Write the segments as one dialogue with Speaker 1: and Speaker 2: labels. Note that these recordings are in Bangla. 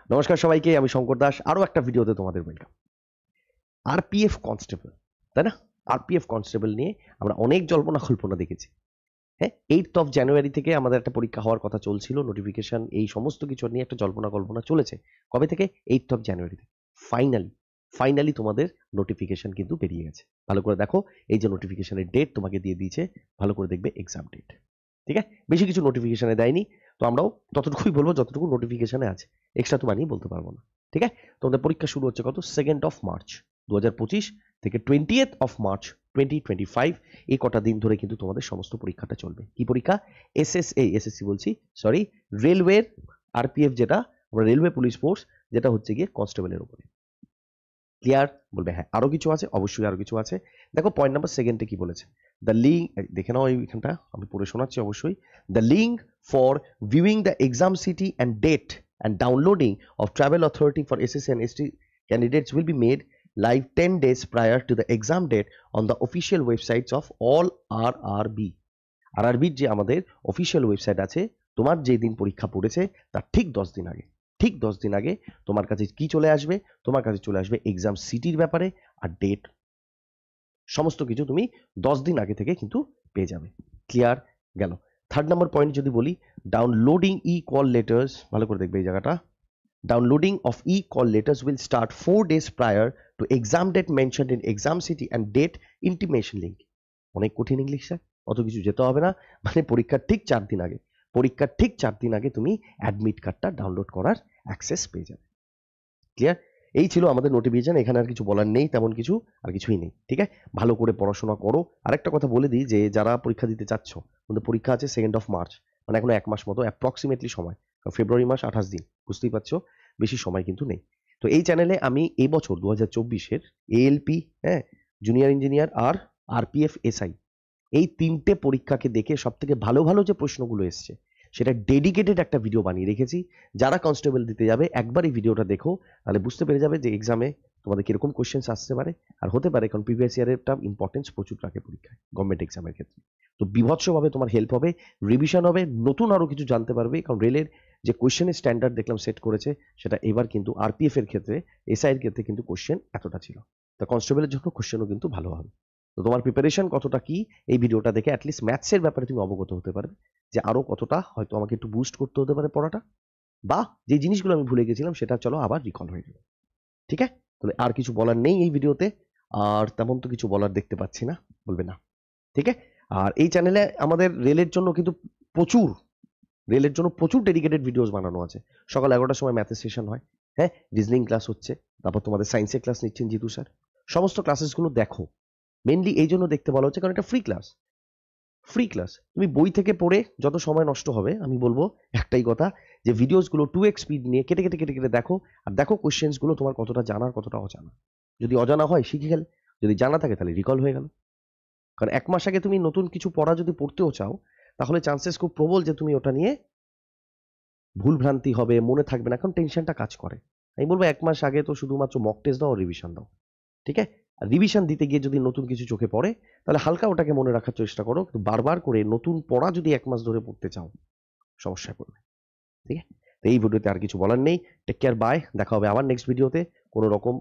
Speaker 1: নমস্কার সবাইকে, আমি শঙ্কর দাস। আরো একটা ভিডিওতে তোমাদের ওয়েলকাম। আরপিএফ কনস্টেবল, তাই না? আরপিএফ কনস্টেবল নিয়ে আমরা অনেক জল্পনা কল্পনা দেখেছি। হ্যাঁ, 8 জানুয়ারি থেকে আমাদের একটা পরীক্ষা হওয়ার কথা চলছিল, নোটিফিকেশন, এই সমস্ত কিছু নিয়ে একটা জল্পনা কল্পনা চলেছে। কবে থেকে? 8 জানুয়ারি থেকে। ফাইনালি ফাইনালি তোমাদের নোটিফিকেশন কিন্তু বেরিয়ে গেছে। ভালো করে দেখো, এই যে নোটিফিকেশনের ডেট তোমাকে দিয়ে দিয়েছে, ভালো করে দেখবে এক্সাম ডেট। ঠিক আছে, বেশি কিছু নোটিফিকেশনে দেয়নি, তো আমরাও ততটুকুই বলবো যতটুকু নোটিফিকেশনে আছে, এক্সট্রা তো বানিয়ে বলতে পারবো না। ঠিক আছে, তোমাদের পরীক্ষা শুরু হচ্ছে কত? 2 মার্চ 2025 থেকে 20 মার্চ 2025। এই কটা দিন ধরে কিন্তু তোমাদের সমস্ত পরীক্ষাটা চলবে। কি পরীক্ষা? এসএসসি বলছি, সরি, রেলওয়ের আরপিএফ, যেটা আমরা রেলওয়ে পুলিশ ফোর্স, যেটা হচ্ছে গিয়ে কনস্টেবলের উপরে। ক্লিয়ার? বলবে হ্যাঁ আরো কিছু আছে, অবশ্যই আরো কিছু আছে। দেখো পয়েন্ট নাম্বার সেকেন্ডে কি বলেছে, দ্য লিঙ্ক, দেখে নাও এইখানটা, আমি পড়ে শোনাচ্ছি অবশ্যই। The link for viewing the exam city and date and downloading of travel authority for SSC and ST candidates will be made live 10 days prior to the exam date on the official websites of all RRB. RRBর যে আমাদের অফিসিয়াল ওয়েবসাইট আছে, তোমার যে দিন পরীক্ষা পড়েছে তার ঠিক 10 দিন আগে, ঠিক 10 দিন আগে তোমার কাছে কি চলে আসবে? তোমার কাছে চলে আসবে এক্সাম সিটির ব্যাপারে আর ডেট, সমস্ত কিছু তুমি 10 দিন আগে থেকে কিন্তু পেয়ে যাবে। ক্লিয়ার? গেল। থার্ড নাম্বার পয়েন্ট যদি বলি, ডাউনলোডিং ই কল লেটার্স, ভালো করে দেখবে এই জায়গাটা। Downloading of e-call letters will start 4 days prior to exam date mentioned in exam city and date intimation link. অনেক কঠিন ইংলিশ স্যার, অত কিছু যেতে হবে না, মানে পরীক্ষার ঠিক 4 দিন আগে, পরীক্ষার ঠিক 4 দিন আগে তুমি অ্যাডমিট কার্ডটা ডাউনলোড করার অ্যাক্সেস পেয়ে যাবে। ক্লিয়ার? এই ছিল আমাদের নোটিফিকেশন, এখানে আর কিছু বলার নেই, তেমন কিছু আর কিছুই নেই। ঠিক আছে, ভালো করে পড়াশোনা করো। আরেকটা কথা বলে দিই, যে যারা পরীক্ষা দিতে চাচ্ছ, আমাদের পরীক্ষা আছে 2 মার্চ, মানে এখনো 1 মাস মতো অ্যাপ্রক্সিমেটলি সময়, ফেব্রুয়ারি মাস 28 দিন, বুঝতেই পারছো, বেশি সময় কিন্তু নেই। তো এই চ্যানেলে আমি এই বছর 2024-এর এএলপি, হ্যাঁ, জুনিয়র ইঞ্জিনিয়ার আর আরপিএফ এসআই, এই 3টে পরীক্ষাকে দেখে সব থেকে ভালো ভালো যে প্রশ্নগুলো এসছে সেটা ডেডিকেটেড একটা ভিডিও বানিয়ে রেখেছি। যারা কনস্টেবল দিতে যাবে একবার এই ভিডিওটা দেখো, তাহলে বুঝতে পেরে যাবে যে এক্সামে তোমাদের কিরকম কোশ্চেন্স আসতে পারে আর হতে পারে, কারণ প্রিভিয়াস ইয়ারেরটা ইম্পর্টেন্স প্রচুর রাখে পরীক্ষায়, গভর্নমেন্ট এক্সামের ক্ষেত্রে। তো বিভৎসভাবে তোমার হেল্প হবে, রিভিশন হবে, নতুন আরো কিছু জানতে পারবে, কারণ রেলের যে কোশ্চেনের স্ট্যান্ডার্ড দেখলাম সেট করেছে, সেটা এবার কিন্তু আরপিএফ এর ক্ষেত্রে, এসআই এর ক্ষেত্রে কিন্তু কোশ্চেন এতটা ছিল, তো কনস্টেবলের জন্য কোশ্চেনও কিন্তু ভালো হবে। তো তোমার প্রিপারেশন কতটা কি, এই ভিডিওটা দেখে অ্যাটলিস্ট ম্যাথসের ব্যাপারে তুমি অবগত হতে পারবে, যে আরো কতটা হয়তো আমাকে একটু বুস্ট করতে হতে পারে পড়াটা, বা যে জিনিসগুলো আমি ভুলে গেছিলাম সেটা চলো আবার রিকল হয়ে যাবে। ঠিক আছে, তাহলে আর কিছু বলার নেই এই ভিডিওতে, আর তেমন তো কিছু বলার দেখতে পাচ্ছি না, বলবে না। ঠিক আছে, আর এই চ্যানেলে আমাদের রেলের জন্য কিন্তু প্রচুর, রেলের জন্য প্রচুর ডেডিকেটেড ভিডিওস বানানো আছে। সকাল 11টার সময় ম্যাথের সেশন হয়, হ্যাঁ, রিজনিং ক্লাস হচ্ছে, তারপর তোমাদের সায়েন্সের ক্লাস নিচ্ছেন জিতু স্যার। সমস্ত ক্লাসেসগুলো দেখো, মেনলি এই জন্য দেখতে বলা হচ্ছে কারণ এটা ফ্রি ক্লাস। ফ্রি ক্লাস, তুমি বই থেকে পড়ে যত সময় নষ্ট হবে, আমি বলবো একটাই কথা, যে ভিডিওসগুলো 2x স্পিড নিয়ে কেটে কেটে কেটে কেটে দেখো, আর দেখো কোশ্চেন্সগুলো তোমার কতটা জানার কতটা অজানা। যদি অজানা হয় শিখে গেলে, যদি জানা থাকে তাহলে রিকল হয়ে গেল। কারণ 1 মাস আগে তুমি নতুন কিছু পড়া যদি পড়তেও চাও, তাহলে চান্সেস খুব প্রবল যে তুমি ওটা নিয়ে ভুল ভ্রান্তি হবে, মনে থাকবে না, কারণ টেনশনটা কাজ করে। আমি বলবো 1 মাস আগে তো শুধুমাত্র মক টেস্ট দাও, রিভিশন দাও। ঠিক আছে, আর রিভিশন দিতে গিয়ে যদি নতুন কিছু চোখে পড়ে, তাহলে হালকা ওটাকে মনে রাখার চেষ্টা করো, কিন্তু বারবার করে নতুন পড়া যদি 1 মাস ধরে পড়তে চাও, সমস্যায় পড়বে। ঠিক আছে, তো এই ভিডিওতে আর কিছু বলার নেই। টেক কেয়ার, বাই, দেখা হবে আবার নেক্সট ভিডিওতে। কোনো রকম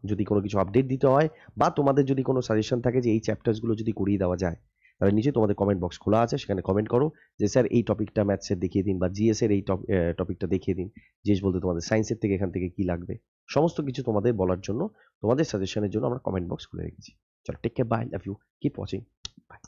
Speaker 1: যদি কোনো কিছু আপডেট দিতে হয়, বা তোমাদের যদি কোনো সাজেশন থাকে যে এই চ্যাপ্টার্সগুলো যদি করিয়ে দেওয়া যায়, তাহলে নিচে তোমাদের কমেন্ট বক্স খোলা আছে, সেখানে কমেন্ট করো যে স্যার এই টপিকটা ম্যাথসের দেখিয়ে দিন, বা জিএস এর এই টপিকটা দেখিয়ে দিন। জিএস বলতে তোমাদের সায়েন্সের থেকে এখান থেকে কি লাগবে, সমস্ত কিছু তোমাদের বলার জন্য, তোমাদের সাজেশনের জন্য আমরা কমেন্ট বক্স খুলে রেখেছি। চলো, take care, bye, love you, keep watching, by.